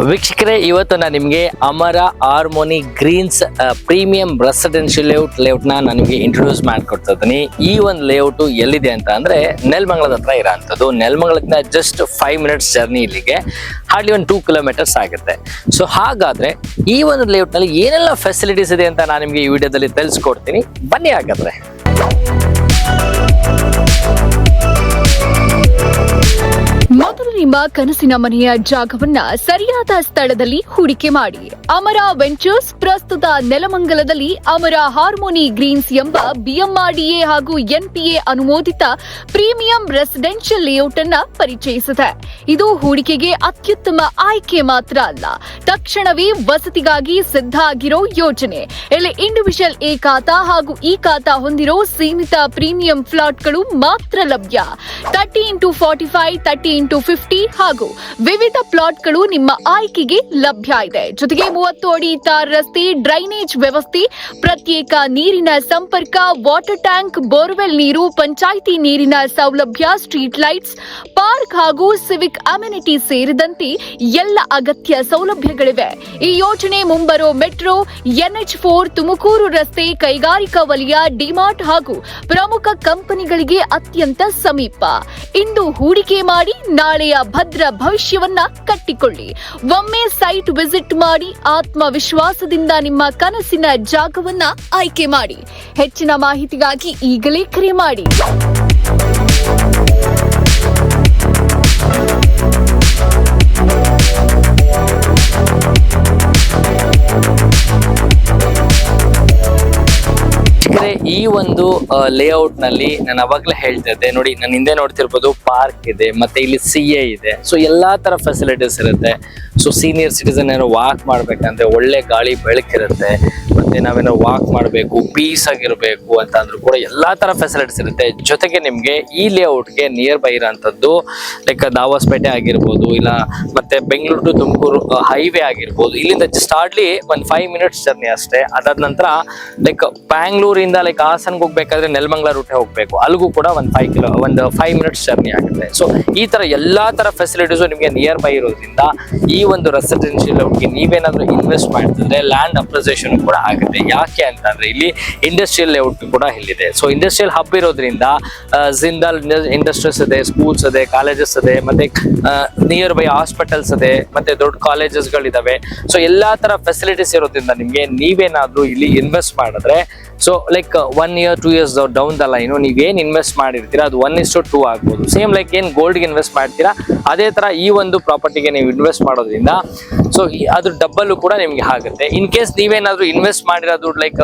ವೀಕ್ಷಕರೇ, ಇವತ್ತು ನಾನು ನಿಮಗೆ Amara Harmony Greens premium residential layout ನಾನು ನಿಮಗೆ ಇಂಟ್ರೊಡ್ಯೂಸ್ ಮಾಡ್ಕೊಡ್ತಾ ಇದ್ದೀನಿ. ಈ ಒಂದು ಲೇಔಟ್ ಎಲ್ಲಿದೆ ಅಂತ ಅಂದ್ರೆ ನೆಲಮಂಗಲದ ಹತ್ರ ಇರೋಂಥದ್ದು. ನೆಲಮಂಗಲದಿಂದ ಜಸ್ಟ್ 5 minutes ಜರ್ನಿ ಇಲ್ಲಿಗೆ, ಹಾರ್ಡ್ಲಿ ಒಂದು 2 kilometers ಆಗುತ್ತೆ. ಸೊ ಹಾಗಾದ್ರೆ ಈ ಒಂದು ಲೇಔಟ್ ನಲ್ಲಿ ಏನೆಲ್ಲ ಫೆಸಿಲಿಟೀಸ್ ಇದೆ ಅಂತ ನಾನು ನಿಮಗೆ ಈ ವಿಡಿಯೋದಲ್ಲಿ ತಿಳಿಸ್ಕೊಡ್ತೀನಿ. ಬನ್ನಿ ಹಾಗಾದ್ರೆ. ಮೊದಲು ನಿಮ್ಮ ಕನಸಿನ ಮನೆಯ ಜಾಗವನ್ನ ಸರಿಯಾದ ಸ್ಥಳದಲ್ಲಿ ಹೂಡಿಕೆ ಮಾಡಿ. ಅಮರ ವೆಂಚರ್ಸ್ ಪ್ರಸ್ತುತ ನೆಲಮಂಗಲದಲ್ಲಿ ಅಮರ ಹಾರ್ಮೋನಿ ಗ್ರೀನ್ಸ್ ಎಂಬ ಬಿಎಂಆರ್ಡಿಎ ಹಾಗೂ ಎನ್ಪಿಎ ಅನುಮೋದಿತ ಪ್ರೀಮಿಯಂ ರೆಸಿಡೆನ್ಷಿಯಲ್ ಲೇಔಟ್ ಅನ್ನ ಪರಿಚಯಿಸಿದೆ. ಇದು ಹೂಡಿಕೆಗೆ ಅತ್ಯುತ್ತಮ ಆಯ್ಕೆ ಮಾತ್ರ ಅಲ್ಲ, ತಕ್ಷಣವೇ ವಸತಿಗಾಗಿ ಸಿದ್ಧ ಆಗಿರೋ ಯೋಜನೆ. ಇಲ್ಲಿ ಇಂಡಿವಿಜುವಲ್ ಎ ಖಾತಾ ಹಾಗೂ ಇ ಖಾತಾ ಹೊಂದಿರೋ ಸೀಮಿತ ಪ್ರೀಮಿಯಂ ಫ್ಲಾಟ್ಗಳು ಮಾತ್ರ ಲಭ್ಯ. 30x45, 30x50 ಹಾಗೂ ವಿವಿಧ ಪ್ಲಾಟ್ಗಳು ನಿಮ್ಮ ಆಯ್ಕೆಗೆ ಲಭ್ಯ ಇದೆ. ಜೊತೆಗೆ 30 ಅಡಿ ತಾರ್ ರಸ್ತೆ, ಡ್ರೈನೇಜ್ ವ್ಯವಸ್ಥೆ, ಪ್ರತ್ಯೇಕ ನೀರಿನ ಸಂಪರ್ಕ, ವಾಟರ್ ಟ್ಯಾಂಕ್, ಬೋರ್ವೆಲ್ ನೀರು, ಪಂಚಾಯಿತಿ ನೀರಿನ ಸೌಲಭ್ಯ, ಸ್ಟ್ರೀಟ್ ಲೈಟ್ಸ್, ಪಾರ್ಕ್ ಹಾಗೂ ಸಿವಿಕ್ ಅಮ್ಯುನಿಟಿ ಸೇರಿದಂತೆ ಎಲ್ಲ ಅಗತ್ಯ ಸೌಲಭ್ಯಗಳಿವೆ. ಈ ಯೋಜನೆ ಮುಂಬರೋ ಮೆಟ್ರೋ, NH4, ತುಮಕೂರು ರಸ್ತೆ, ಕೈಗಾರಿಕಾ ವಲಯ, ಡಿಮಾರ್ಟ್ ಹಾಗೂ ಪ್ರಮುಖ ಕಂಪನಿಗಳಿಗೆ ಅತ್ಯಂತ ಸಮೀಪ. ಇಂದು ಹೂಡಿಕೆ ಮಾಡಿ ನಾಳೆಯ ಭದ್ರ ಭವಿಷ್ಯವನ್ನ ಕಟ್ಟಿಕೊಳ್ಳಿ. ಒಮ್ಮೆ ಸೈಟ್ ವಿಸಿಟ್ ಮಾಡಿ ಆತ್ಮವಿಶ್ವಾಸದಿಂದ ನಿಮ್ಮ ಕನಸಿನ ಜಾಗವನ್ನ ಆಯ್ಕೆ ಮಾಡಿ. ಹೆಚ್ಚಿನ ಮಾಹಿತಿಗಾಗಿ ಈಗಲೇ ಕರೆ ಮಾಡಿ. ಈ ಒಂದು ಲೇಔಟ್ ನಲ್ಲಿ ನಾನು ಅವಾಗ್ಲೇ ಹೇಳ್ತಾ ಇದ್ದೆ ನೋಡಿ, ನಾನು ಹಿಂದೆ ನೋಡ್ತಿರ್ಬೋದು ಪಾರ್ಕ್ ಇದೆ, ಮತ್ತೆ ಇಲ್ಲಿ CA ಇದೆ. ಸೊ ಎಲ್ಲಾ ತರ ಫೆಸಿಲಿಟೀಸ್ ಇರುತ್ತೆ. ಸೊ ಸೀನಿಯರ್ ಸಿಟಿಸನ್ ಏನೋ ವಾಕ್ ಮಾಡ್ಬೇಕಂದ್ರೆ ಒಳ್ಳೆ ಗಾಳಿ ಬೆಳಕಿರುತ್ತೆ, ಮತ್ತೆ ನಾವೇನೋ ವಾಕ್ ಮಾಡಬೇಕು, ಪೀಸ್ ಆಗಿರ್ಬೇಕು ಅಂತ ಅಂದ್ರೂ ಕೂಡ ಎಲ್ಲಾ ತರ ಫೆಸಿಲಿಟೀಸ್ ಇರುತ್ತೆ. ಜೊತೆಗೆ ನಿಮ್ಗೆ ಈ ಲೇಔಟ್ಗೆ ನಿಯರ್ ಬೈ ಇರೋಂಥದ್ದು ಲೈಕ್ ದಾವಸ್ಪೇಟೆ ಆಗಿರ್ಬೋದು, ಇಲ್ಲ ಮತ್ತೆ ಬೆಂಗಳೂರು ಟು ತುಮಕೂರು ಹೈವೇ ಆಗಿರ್ಬೋದು. ಇಲ್ಲಿಂದ ಜಸ್ಟ್ ಹಾರ್ಡ್ಲಿ ಒಂದು 5 minutes ಜರ್ನಿ ಅಷ್ಟೇ. ಅದಾದ ನಂತರ ಲೈಕ್ ಬ್ಯಾಂಗ್ಳೂರಿಂದ ಲೈಕ್ ಹಾಸನ್ಗೆ ಹೋಗ್ಬೇಕಾದ್ರೆ ನೆಲಮಂಗಲ ರೂಟೇ ಹೋಗ್ಬೇಕು, ಅಲ್ಲಿಗೂ ಕೂಡ ಒಂದು 5 minutes ಜರ್ನಿ ಆಗುತ್ತೆ. ಸೊ ಈ ತರ ಎಲ್ಲಾ ತರ ಫೆಸಿಲಿಟೀಸು ನಿಮಗೆ ನಿಯರ್ ಬೈ ಇರೋದ್ರಿಂದ ಈ ಒಂದು ರೆಸಿಡೆನ್ಷಿಯಲ್ ಲೇಔಟ್ಗೆ ನೀವೇನಾದ್ರೂ ಇನ್ವೆಸ್ಟ್ ಮಾಡ್ತಿದ್ರೆ ಲ್ಯಾಂಡ್ ಅಪ್ರಿಸಿಯೇಷನ್ ಕೂಡ ಆಗುತ್ತೆ. ಯಾಕೆ ಅಂತಂದ್ರೆ ಇಲ್ಲಿ ಇಂಡಸ್ಟ್ರಿಯಲ್ ಲೇಔಟ್ ಕೂಡ ಇಲ್ಲಿದೆ. ಸೊ ಇಂಡಸ್ಟ್ರಿಯಲ್ ಹಬ್ ಇರೋದ್ರಿಂದ ಜಿಂದಾಲ್ ಇಂಡಸ್ಟ್ರೀಸ್ ಇದೆ, ಸ್ಕೂಲ್ಸ್ ಇದೆ, ಕಾಲೇಜಸ್ ಇದೆ, ಮತ್ತೆ ನಿಯರ್ ಬೈ ಹಾಸ್ಪಿಟಲ್ಸ್ ಇದೆ, ಮತ್ತೆ ದೊಡ್ಡ ಕಾಲೇಜಸ್ಗಳಿದಾವೆ. ಸೊ ಎಲ್ಲಾ ತರ ಫೆಸಿಲಿಟೀಸ್ ಇರೋದ್ರಿಂದ ನಿಮ್ಗೆ ನೀವೇನಾದ್ರೂ ಇಲ್ಲಿ ಇನ್ವೆಸ್ಟ್ ಮಾಡಿದ್ರೆ so like 1 year 2 years down the line ನೀವೇನ್ ಇನ್ವೆಸ್ಟ್ ಮಾಡಿರ್ತೀರಾ ಅದು 1:2 ಆಗ್ಬೋದು. ಸೇಮ್ ಲೈಕ್ ಏನ್ ಗೋಲ್ಡ್ಗೆ ಇನ್ವೆಸ್ಟ್ ಮಾಡ್ತೀರಾ ಅದೇ ತರ ಈ ಒಂದು ಪ್ರಾಪರ್ಟಿಗೆ ನೀವು ಇನ್ವೆಸ್ಟ್ ಮಾಡೋದ್ರಿಂದ ಸೊ ಅದು ಡಬ್ಬಲ್ ಕೂಡ ನಿಮ್ಗೆ ಆಗುತ್ತೆ. ಇನ್ ಕೇಸ್ ನೀವೇನಾದ್ರೂ ಇನ್ವೆಸ್ಟ್ ಮಾಡಿರೋದು ಲೈಕ್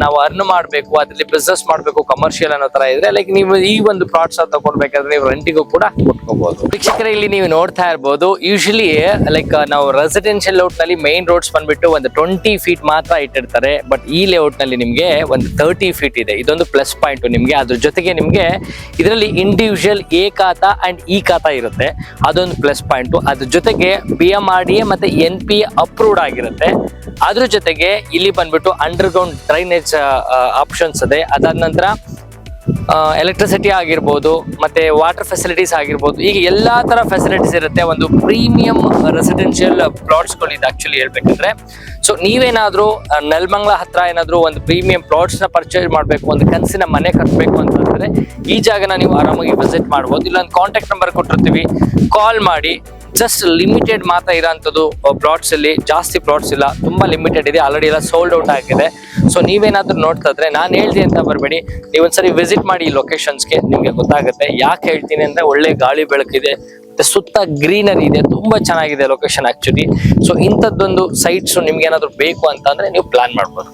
ನಾವು ಅರ್ನ್ ಮಾಡಬೇಕು, ಅದ್ರಲ್ಲಿ ಬಿಸ್ನೆಸ್ ಮಾಡಬೇಕು, ಕಮರ್ಷಿಯಲ್ ಅನ್ನೋ ತರ ಇದ್ರೆ ಲೈಕ್ ನೀವು ಈ ಒಂದು ಪ್ಲಾಟ್ಸ್ ತಗೊಳ್ಬೇಕಾದ್ರೆ ನೀವು ರೆಂಟಿಗೂ ಕೂಡ ಕೊಟ್ಕೋಬಹುದು. ವೀಕ್ಷಕರೇ, ಇಲ್ಲಿ ನೀವು ನೋಡ್ತಾ ಇರ್ಬೋದು, ಯೂಶಲಿ ಲೈಕ್ ನಾವು ರೆಸಿಡೆನ್ಷಿಯಲ್ ಲೇಔಟ್ ನಲ್ಲಿ ಮೈನ್ ರೋಡ್ಸ್ ಬಂದ್ಬಿಟ್ಟು ಒಂದು 20 feet ಮಾತ್ರ ಇಟ್ಟಿರ್ತಾರೆ. ಬಟ್ ಈ ಲೇಔಟ್ ನಲ್ಲಿ ನಿಮ್ಗೆ ಒಂದು 30 feet ಇದೆ. ಇದೊಂದು ಪ್ಲಸ್ ಪಾಯಿಂಟ್ ನಿಮ್ಗೆ. ಅದ್ರ ಜೊತೆಗೆ ನಿಮ್ಗೆ ಇದರಲ್ಲಿ ಇಂಡಿವಿಜುವಲ್ ಎ ಖಾತಾ ಅಂಡ್ ಇ ಖಾತಾ ಇರುತ್ತೆ, ಅದೊಂದು ಪ್ಲಸ್ ಪಾಯಿಂಟ್. ಅದ್ರ ಜೊತೆಗೆ BMRDA ಮತ್ತೆ NPA ಅಪ್ರೂವ್ಡ್ ಆಗಿರುತ್ತೆ. ಅದ್ರ ಜೊತೆಗೆ ಇಲ್ಲಿ ಬಂದ್ಬಿಟ್ಟು ಅಂಡರ್ಗ್ರೌಂಡ್ ಡ್ರೈನೇಜ್ ಆಪ್ಷನ್ಸ್ ಇದೆ. ಅದಾದ ನಂತರ ಎಲೆಕ್ಟ್ರಿಸಿಟಿ ಆಗಿರ್ಬೋದು, ಮತ್ತೆ ವಾಟರ್ ಫೆಸಿಲಿಟೀಸ್ ಆಗಿರ್ಬೋದು, ಈಗ ಎಲ್ಲಾ ತರ ಫೆಸಿಲಿಟೀಸ್ ಇರುತ್ತೆ. ಒಂದು ಪ್ರೀಮಿಯಂ ರೆಸಿಡೆನ್ಷಿಯಲ್ ಪ್ಲಾಟ್ಸ್ಗಳು ಇದು ಆಕ್ಚುಲಿ ಹೇಳ್ಬೇಕಂದ್ರೆ. ಸೊ ನೀವೇನಾದ್ರೂ ನೆಲಮಂಗಲ ಹತ್ರ ಏನಾದ್ರೂ ಒಂದು ಪ್ರೀಮಿಯಂ ಪ್ಲಾಟ್ಸ್ ನ ಪರ್ಚೇಸ್ ಮಾಡಬೇಕು, ಒಂದು ಕನಸಿನ ಮನೆ ಕಟ್ಟಬೇಕು ಅಂತಂದ್ರೆ ಈ ಜಾಗನ ನೀವು ಆರಾಮಾಗಿ ವಿಸಿಟ್ ಮಾಡ್ಬೋದು. ಇಲ್ಲ ಒಂದು ಕಾಂಟ್ಯಾಕ್ಟ್ ನಂಬರ್ ಕೊಟ್ಟಿರ್ತೀವಿ, ಕಾಲ್ ಮಾಡಿ. ಜಸ್ಟ್ ಲಿಮಿಟೆಡ್ ಮಾತ್ರ ಇರೋಂಥದ್ದು ಪ್ಲಾಟ್ಸ್ ಅಲ್ಲಿ, ಜಾಸ್ತಿ ಪ್ಲಾಟ್ಸ್ ಇಲ್ಲ, ತುಂಬಾ ಲಿಮಿಟೆಡ್ ಇದೆ. ಆಲ್ರೆಡಿ ಎಲ್ಲ ಸೋಲ್ಡ್ ಔಟ್ ಆಗಿದೆ. ಸೊ ನೀವೇನಾದ್ರೂ ನೋಡ್ತಾ ಇದ್ರೆ ನಾನು ಹೇಳ್ತೀನಿ ಅಂತ ಬರ್ಬೇಡಿ, ನೀವೊಂದ್ಸರಿ ವಿಸಿಟ್ ಮಾಡಿ ಈ ಲೊಕೇಶನ್ಸ್ಗೆ, ನಿಮ್ಗೆ ಗೊತ್ತಾಗುತ್ತೆ. ಯಾಕೆ ಹೇಳ್ತೀನಿ ಅಂದ್ರೆ ಒಳ್ಳೆ ಗಾಳಿ ಬೆಳಕಿದೆ, ಸುತ್ತ ಗ್ರೀನರಿ ಇದೆ, ತುಂಬಾ ಚೆನ್ನಾಗಿದೆ ಲೊಕೇಶನ್ ಆಕ್ಚುಲಿ. ಸೊ ಇಂಥದ್ದೊಂದು ಸೈಟ್ಸ್ ನಿಮ್ಗೆ ಏನಾದ್ರು ಬೇಕು ಅಂತಂದ್ರೆ ನೀವು ಪ್ಲಾನ್ ಮಾಡ್ಬೋದು.